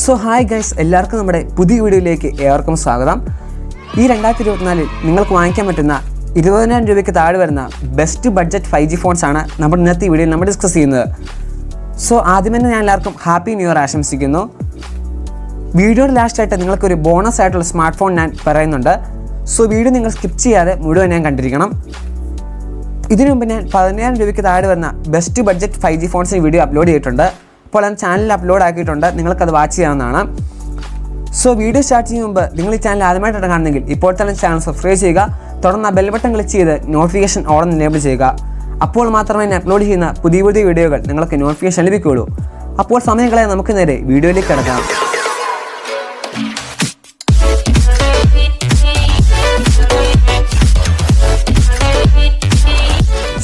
So hi guys, എല്ലാവർക്കും നമ്മുടെ പുതിയ വീഡിയോയിലേക്ക് ഏവർക്കും സ്വാഗതം. ഈ 2024 നിങ്ങൾക്ക് വാങ്ങിക്കാൻ പറ്റുന്ന 20,000 രൂപയ്ക്ക് താഴെ വരുന്ന ബെസ്റ്റ് ബഡ്ജറ്റ് 5G ഫോൺസ് ആണ് നമ്മുടെ ഇന്നത്തെ വീഡിയോയിൽ നമ്മൾ ഡിസ്കസ് ചെയ്യുന്നത്. സോ ആദ്യം തന്നെ ഞാൻ എല്ലാവർക്കും ഹാപ്പി ന്യൂ ഇയർ ആശംസിക്കുന്നു. വീഡിയോയുടെ ലാസ്റ്റായിട്ട് നിങ്ങൾക്കൊരു ബോണസ് ആയിട്ടുള്ള സ്മാർട്ട് ഫോൺ ഞാൻ പറയുന്നുണ്ട്. സോ വീഡിയോ നിങ്ങൾ സ്കിപ്പ് ചെയ്യാതെ മുഴുവൻ ഞാൻ കണ്ടിരിക്കണം. ഇതിനു മുമ്പ് ഞാൻ 15,000 രൂപയ്ക്ക് താഴെ വരുന്ന ബെസ്റ്റ് ബഡ്ജറ്റ് 5G ഫോൺസിന് വീഡിയോ അപ്ലോഡ് ചെയ്തിട്ടുണ്ട്. അപ്പോൾ ഞാൻ ചാനലിൽ അപ്ലോഡ് ആക്കിയിട്ടുണ്ട്, നിങ്ങൾക്കത് വാച്ച് ചെയ്യാവുന്നതാണ്. സോ വീഡിയോ സ്റ്റാർട്ട് ചെയ്യുന്ന മുമ്പ് നിങ്ങൾ ഈ ചാനൽ ആദ്യമായിട്ടാണ് കാണുന്നെങ്കിൽ ഇപ്പോൾ തന്നെ ചാനൽ സബ്സ്ക്രൈബ് ചെയ്യുക. തുടർന്ന് ആ ബെൽ ബട്ടൺ ക്ലിക്ക് ചെയ്ത് നോട്ടിഫിക്കേഷൻ ഓൺ എനേബിൾ ചെയ്യുക. അപ്പോൾ മാത്രമേ ഞാൻ അപ്ലോഡ് ചെയ്യുന്ന പുതിയ വീഡിയോകൾ നിങ്ങൾക്ക് നോട്ടിഫിക്കേഷൻ ലഭിക്കുകയുള്ളൂ. അപ്പോൾ സമയങ്ങളെ നമുക്ക് നേരെ വീഡിയോയിലേക്ക് കിടക്കാം.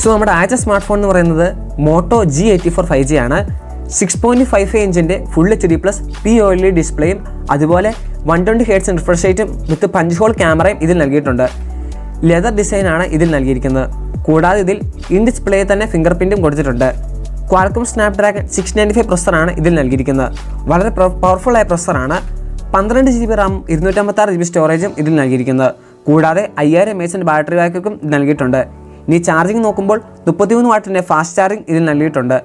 സോ നമ്മുടെ ആദ്യത്തെ സ്മാർട്ട് ഫോൺ എന്ന് പറയുന്നത് മോട്ടോ G84 5G ആണ്. 6.55 ഇഞ്ചിൻ്റെ ഫുൾ HD+ POLED ഡിസ്പ്ലേയും അതുപോലെ 120 Hz റിഫ്രഷ് റേറ്റും വിത്ത് പഞ്ച് ഹോൾ ക്യാമറയും ഇതിൽ നൽകിയിട്ടുണ്ട്. ലെതർ ഡിസൈനാണ് ഇതിൽ നൽകിയിരിക്കുന്നത്. കൂടാതെ ഇതിൽ ഇൻ ഡിസ്പ്ലേ തന്നെ ഫിംഗർ പ്രിൻറ്റും കൊടുത്തിട്ടുണ്ട്. ക്വാൾകോം സ്നാപ്ഡ്രാഗൺ 695 പ്രൊസസ്സറാണ് ഇതിൽ നൽകിയിരിക്കുന്നത്. വളരെ പവർഫുള്ളായ പ്രൊസസ്സറാണ്. 12 GB RAM 256 GB സ്റ്റോറേജും ഇതിൽ നൽകിയിരിക്കുന്നത്. കൂടാതെ 5000 mAh ബാറ്ററി ബാക്കപ്പും നൽകിയിട്ടുണ്ട്. ഇനി ചാർജിങ് നോക്കുമ്പോൾ 33 വാട്ടിൻ്റെ ഫാസ്റ്റ് ചാർജിങ് ഇതിൽ നൽകിയിട്ടുണ്ട്.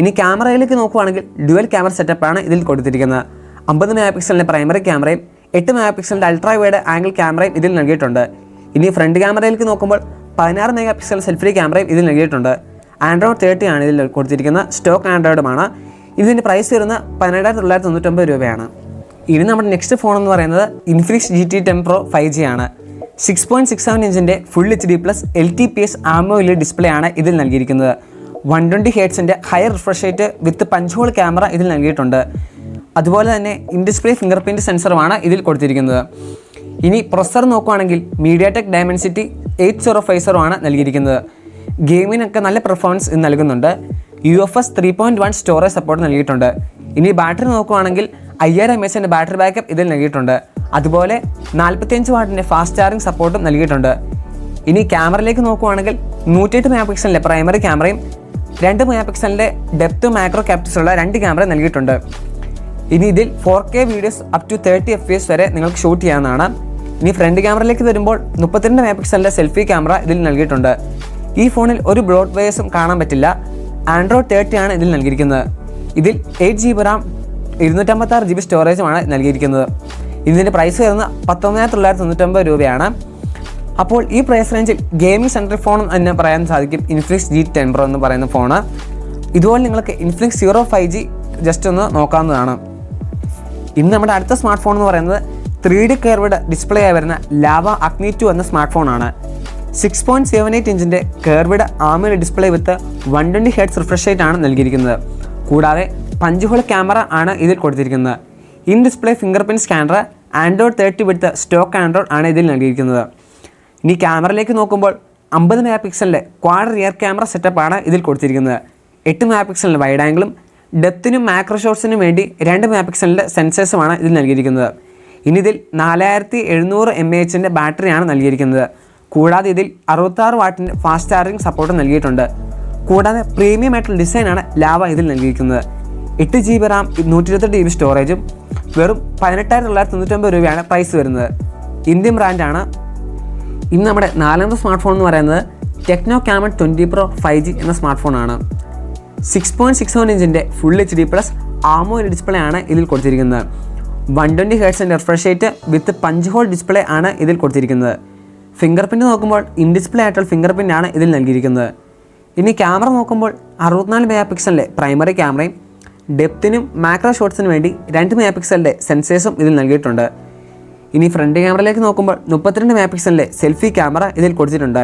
ഇനി ക്യാമറയിലേക്ക് നോക്കുകയാണെങ്കിൽ ഡ്യുവൽ ക്യാമറ സെറ്റപ്പാണ് ഇതിൽ കൊടുത്തിരിക്കുന്നത്. 50 MP പ്രൈമറി ക്യാമറയും 8 MP അൾട്രാ വൈഡ് ആംഗിൾ ക്യാമറയും ഇതിൽ നൽകിയിട്ടുണ്ട്. ഇനി ഫ്രണ്ട് ക്യാമറയിലേക്ക് നോക്കുമ്പോൾ 16 MP സെൽഫി ക്യാമറയും ഇതിൽ നൽകിയിട്ടുണ്ട്. ആൻഡ്രോയിഡ് 30 ആണ് ഇതിൽ കൊടുത്തിരിക്കുന്നത്. സ്റ്റോക്ക് ആൻഡ്രോയിഡുമാണ്. ഇതിൻ്റെ പ്രൈസ് വരുന്നത് 17,999 രൂപയാണ്. ഇനി നമ്മുടെ നെക്സ്റ്റ് ഫോൺ എന്ന് പറയുന്നത് ഇൻഫിനിക്സ് GT10 Pro 5G ആണ്. 6.67 ഇഞ്ചിൻ്റെ full HD+ LTPS AMOLED display ആണ് ഇതിൽ നൽകിയിരിക്കുന്നത്. 120 Hz ഹയർ റിഫ്രഷ് റേറ്റ് വിത്ത് പഞ്ച് ഹോൾ ക്യാമറ ഇതിൽ നൽകിയിട്ടുണ്ട്. അതുപോലെ തന്നെ ഇൻ ഡിസ്പ്ലേ ഫിംഗർ പ്രിൻറ്റ് സെൻസറുമാണ് ഇതിൽ കൊടുത്തിരിക്കുന്നത്. ഇനി പ്രൊസസ്സർ നോക്കുകയാണെങ്കിൽ MediaTek Dimensity 8050 ആണ് നൽകിയിരിക്കുന്നത്. ഗെയിമിനൊക്കെ നല്ല പെർഫോമൻസ് ഇത് നൽകുന്നുണ്ട്. UFS 3.1 സ്റ്റോറേജ് സപ്പോർട്ട് നൽകിയിട്ടുണ്ട്. ഇനി ബാറ്ററി നോക്കുകയാണെങ്കിൽ 5000 mAh ബാറ്ററി ബാക്കപ്പ് ഇതിൽ നൽകിയിട്ടുണ്ട്. അതുപോലെ 45 വാട്ടിൻ്റെ ഫാസ്റ്റ് ചാർജിങ് സപ്പോർട്ടും നൽകിയിട്ടുണ്ട്. ഇനി ക്യാമറയിലേക്ക് നോക്കുകയാണെങ്കിൽ 108 MP പ്രൈമറി ക്യാമറയും 2 MP ഡെപ്ത് മാക്രോ ക്യാപ്ചറുള്ള 2 ക്യാമറ നൽകിയിട്ടുണ്ട്. ഇനി ഇതിൽ 4K videos up to 30 FPS വരെ നിങ്ങൾക്ക് ഷൂട്ട് ചെയ്യാവുന്നതാണ്. ഇനി ഫ്രണ്ട് ക്യാമറയിലേക്ക് വരുമ്പോൾ 32 MP സെൽഫി ക്യാമറ ഇതിൽ നൽകിയിട്ടുണ്ട്. ഈ ഫോണിൽ ഒരു ബ്രോഡ് വേസും കാണാൻ പറ്റില്ല. ആൻഡ്രോയിഡ് 30 ആണ് ഇതിൽ നൽകിയിരിക്കുന്നത്. ഇതിൽ 8 GB RAM 256 GB സ്റ്റോറേജുമാണ് നൽകിയിരിക്കുന്നത്. ഇതിൻ്റെ പ്രൈസ് വരുന്നത് 19,999 രൂപയാണ്. അപ്പോൾ ഈ പ്രൈസ് റേഞ്ചിൽ ഗെയിമിംഗ് സെൻട്രിക് ഫോൺ എന്ന് പറയാൻ സാധിക്കും ഇൻഫിനിക്സ് G10 Pro എന്ന് പറയുന്ന ഫോണ്. ഇതുപോലെ നിങ്ങൾക്ക് ഇൻഫിനിക്സ് Hero 5G ജസ്റ്റ് ഒന്ന് നോക്കാവുന്നതാണ്. ഇന്ന് നമ്മുടെ അടുത്ത സ്മാർട്ട് ഫോൺ എന്ന് പറയുന്നത് 3D കർവ്ഡ് ഡിസ്പ്ലേ ആയി വരുന്ന ലാവ അഗ്നി 2 എന്ന സ്മാർട്ട് ഫോണാണ്. 6.78 ഇഞ്ചിൻ്റെ കർവ്ഡ് AMOLED ഡിസ്പ്ലേ വിത്ത് 120 Hz റിഫ്രഷ് റേറ്റ് ആണ് നൽകിയിരിക്കുന്നത്. കൂടാതെ പഞ്ച് ഹോൾ ക്യാമറ ആണ് ഇതിൽ കൊടുത്തിരിക്കുന്നത്. In display finger print scanner Android 30 with stock Android ആണ് ഇതിൽ നൽകിയിരിക്കുന്നത്. ഇനി ക്യാമറയിലേക്ക് നോക്കുമ്പോൾ 50 MP ക്വാഡ് റിയർ ക്യാമറ സെറ്റപ്പാണ് ഇതിൽ കൊടുത്തിരിക്കുന്നത്. 8 MP വൈഡ് ആംഗിളും ഡെപ്തിനും മാക്രോ ഷോട്ട്സിനും വേണ്ടി 2 MP സെൻസേഴ്സുമാണ് ഇതിൽ നൽകിയിരിക്കുന്നത്. ഇനി ഇതിൽ 4700 mAh ബാറ്ററിയാണ് നൽകിയിരിക്കുന്നത്. കൂടാതെ ഇതിൽ 66 വാട്ടിൻ്റെ ഫാസ്റ്റ് ചാർജിങ് സപ്പോർട്ട് നൽകിയിട്ടുണ്ട്. കൂടാതെ പ്രീമിയം ആയിട്ടുള്ള ഡിസൈനാണ് ലാവ ഇതിൽ നൽകിയിരിക്കുന്നത്. 8 GB RAM 128 GB സ്റ്റോറേജും വെറും 18,999 രൂപയാണ് പ്രൈസ് വരുന്നത്. ഇന്ത്യൻ ബ്രാൻഡാണ്. ഇന്ന് നമ്മുടെ നാലാമത്തെ സ്മാർട്ട് ഫോൺ എന്ന് പറയുന്നത് ടെക്നോ ക്യാമൺ 20 Pro 5G എന്ന സ്മാർട്ട് ഫോണാണ്. 6.61 ഇഞ്ചിൻ്റെ ഫുൾ HD+ AMOLED ഡിസ്പ്ലേ ആണ് ഇതിൽ കൊടുത്തിരിക്കുന്നത്. 120 Hz റിഫ്രഷ് റേറ്റ് വിത്ത് പഞ്ച് ഹോൾ ഡിസ്പ്ലേ ആണ് ഇതിൽ കൊടുത്തിരിക്കുന്നത്. ഫിംഗർ പ്രിൻറ്റ് നോക്കുമ്പോൾ ഇൻ ഡിസ്പ്ലേ ആയിട്ടുള്ള ഫിംഗർ പ്രിൻ്റ് ആണ് ഇതിൽ നൽകിയിരിക്കുന്നത്. ഇനി ക്യാമറ നോക്കുമ്പോൾ 64 MP പ്രൈമറി ക്യാമറയും ഡെപ്തിനും മാക്രോ ഷോട്ട്സിന് വേണ്ടി 2 MP സെൻസേഴ്സും ഇതിൽ നൽകിയിട്ടുണ്ട്. ഇനി ഫ്രണ്ട് ക്യാമറയിലേക്ക് നോക്കുമ്പോൾ 32 MP സെൽഫി ക്യാമറ ഇതിൽ കൊടുത്തിട്ടുണ്ട്.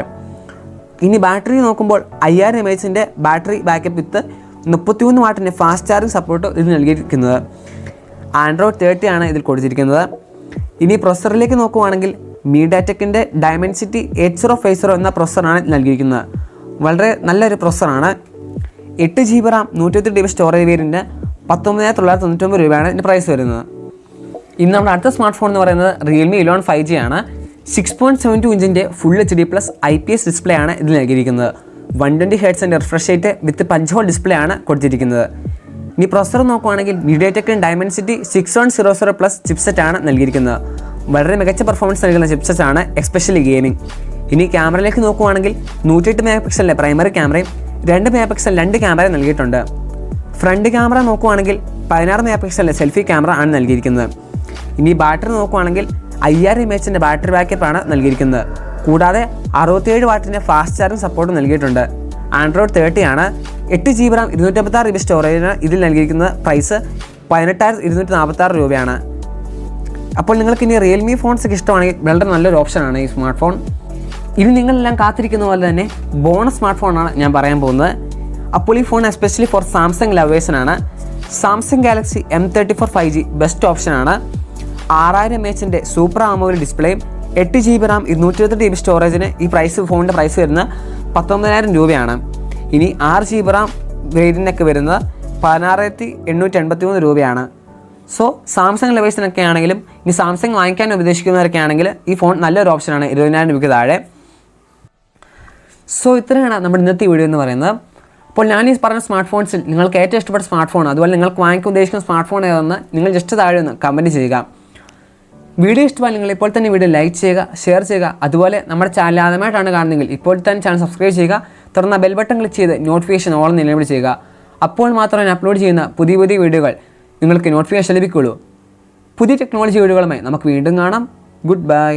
ഇനി ബാറ്ററി നോക്കുമ്പോൾ 5000 mAh ബാറ്ററി ബാക്കപ്പ് വിത്ത് 33 വാട്ടിൻ്റെ ഫാസ്റ്റ് ചാർജിങ് സപ്പോർട്ട് ഇതിൽ നൽകിയിരിക്കുന്നത്. ആൻഡ്രോയിഡ് 30 ആണ് ഇതിൽ കൊടുത്തിരിക്കുന്നത്. ഇനി പ്രൊസസ്സറിലേക്ക് നോക്കുകയാണെങ്കിൽ MediaTekൻ്റെ Dimensity 8050 എന്ന പ്രൊസസ്സറാണ് നൽകിയിരിക്കുന്നത്. വളരെ നല്ലൊരു പ്രൊസസ്സറാണ്. 8 GB RAM 128 GB storage variant 19,999 രൂപയാണ് ഇതിൻ്റെ പ്രൈസ് വരുന്നത്. ഇന്ന് നമ്മുടെ അടുത്ത സ്മാർട്ട് ഫോൺ എന്ന് പറയുന്നത് Realme 11 5G ആണ്. 6.72 ഇഞ്ചിൻ്റെ ഫുൾ HD+ IPS ഡിസ്പ്ലേ ആണ് ഇതിൽ നൽകിയിരിക്കുന്നത്. 120 Hz റിഫ്രഷ് റേറ്റ് വിത്ത് പഞ്ച് ഹോൾ ഡിസ്പ്ലേ ആണ് കൊടുത്തിരിക്കുന്നത്. ഇനി പ്രൊസസ്സർ നോക്കുകയാണെങ്കിൽ മീഡിയാടെക്കിന് ഡയമൻസിറ്റി 6100+ ചിപ്സെറ്റാണ് നൽകിയിരിക്കുന്നത്. വളരെ മികച്ച പെർഫോമൻസ് നൽകുന്ന ചിപ്സെറ്റ് ആണ്, എസ്പെഷ്യലി ഗെയിമിംഗ്. ഇനി ക്യാമറയിലേക്ക് നോക്കുകയാണെങ്കിൽ 108 മെഗാ പിക്സലിൻ്റെ പ്രൈമറി ക്യാമറയും 2 മെഗാ പിക്സൽ 2 ക്യാമറയും നൽകിയിട്ടുണ്ട്. ഫ്രണ്ട് ക്യാമറ നോക്കുകയാണെങ്കിൽ 16 മെഗാ പിക്സലിൻ്റെ സെൽഫി ക്യാമറ ആണ് നൽകിയിരിക്കുന്നത്. ഇനി ബാറ്ററി നോക്കുകയാണെങ്കിൽ 5000 mAh ബാറ്ററി ബാക്കപ്പ് ആണ് നൽകിയിരിക്കുന്നത്. കൂടാതെ 67 വാട്ടിൻ്റെ ഫാസ്റ്റ് ചാർജിങ് സപ്പോർട്ട് നൽകിയിട്ടുണ്ട്. ആൻഡ്രോയിഡ് 30 ആണ്. 8 GB RAM 256 GB സ്റ്റോറേജിന് ഇതിൽ നൽകിയിരിക്കുന്ന പ്രൈസ് 18,246 രൂപയാണ്. അപ്പോൾ നിങ്ങൾക്ക് ഇനി റിയൽമി ഫോൺസൊക്കെ ഇഷ്ടമാണെങ്കിൽ വളരെ നല്ലൊരു ഓപ്ഷനാണ് ഈ സ്മാർട്ട് ഫോൺ. ഇനി നിങ്ങളെല്ലാം കാത്തിരിക്കുന്ന പോലെ തന്നെ ബോണസ് സ്മാർട്ട് ഫോണാണ് ഞാൻ പറയാൻ പോകുന്നത്. അപ്പോൾ ഈ ഫോൺ എസ്പെഷ്യലി ഫോർ സാംസങ് ലവേഴ്സിനാണ്. Samsung Galaxy M34 5G best ഓപ്ഷനാണ്. 6000 mAh സൂപ്പർ AMOLED ഡിസ്പ്ലേയും 8 GB RAM 228 GB സ്റ്റോറേജിന് ഈ ഫോണിൻ്റെ പ്രൈസ് വരുന്നത് 19,000 രൂപയാണ്. ഇനി 6 GB RAM വേരിയൻറ്റിനൊക്കെ വരുന്നത് 16,883 രൂപയാണ്. സോ സാംസങ് ലവേഴ്സിനൊക്കെ ആണെങ്കിലും ഇനി സാംസങ് വാങ്ങിക്കാൻ ഉദ്ദേശിക്കുന്നവരൊക്കെ ആണെങ്കിൽ ഈ ഫോൺ നല്ലൊരു ഓപ്ഷനാണ് 20,000 രൂപയ്ക്ക് താഴെ. സോ ഇത്രയാണ് നമ്മുടെ ഇന്നത്തെ വീഡിയോ എന്ന് പറയുന്നത്. അപ്പോൾ ഞാൻ ഈ പറഞ്ഞ സ്മാർട്ട് ഫോൺസിൽ നിങ്ങൾക്ക് ഏറ്റവും ഇഷ്ടപ്പെട്ട സ്മാർട്ട് ഫോൺ, അതുപോലെ നിങ്ങൾക്ക് വാങ്ങിക്കാൻ ഉദ്ദേശിക്കുന്ന സ്മാർട്ട് ഫോൺ ഏതെന്ന് നിങ്ങൾ ജസ്റ്റ് താഴെ ഒന്ന് കമൻറ്റ് ചെയ്യുക. വീഡിയോ ഇഷ്ടമായി നിങ്ങൾ ഇപ്പോൾ തന്നെ വീഡിയോ ലൈക്ക് ചെയ്യുക, ഷെയർ ചെയ്യുക. അതുപോലെ നമ്മുടെ ചാനൽ ആദ്യമായിട്ടാണ് കാണുന്നതെങ്കിൽ ഇപ്പോൾ തന്നെ ചാനൽ സബ്സ്ക്രൈബ് ചെയ്യുക. തുടർന്ന് ബെൽ ബട്ടൺ ക്ലിക്ക് ചെയ്ത് നോട്ടിഫിക്കേഷൻ ഓൾ എനേബിൾ ചെയ്യുക. അപ്പോൾ മാത്രമേ ഞാൻ അപ്ലോഡ് ചെയ്യുന്ന പുതിയ വീഡിയോകൾ നിങ്ങൾക്ക് നോട്ടിഫിക്കേഷൻ ലഭിക്കുകയുള്ളൂ. പുതിയ ടെക്നോളജി വീഡിയോകളുമായി നമുക്ക് വീണ്ടും കാണാം. Good bye.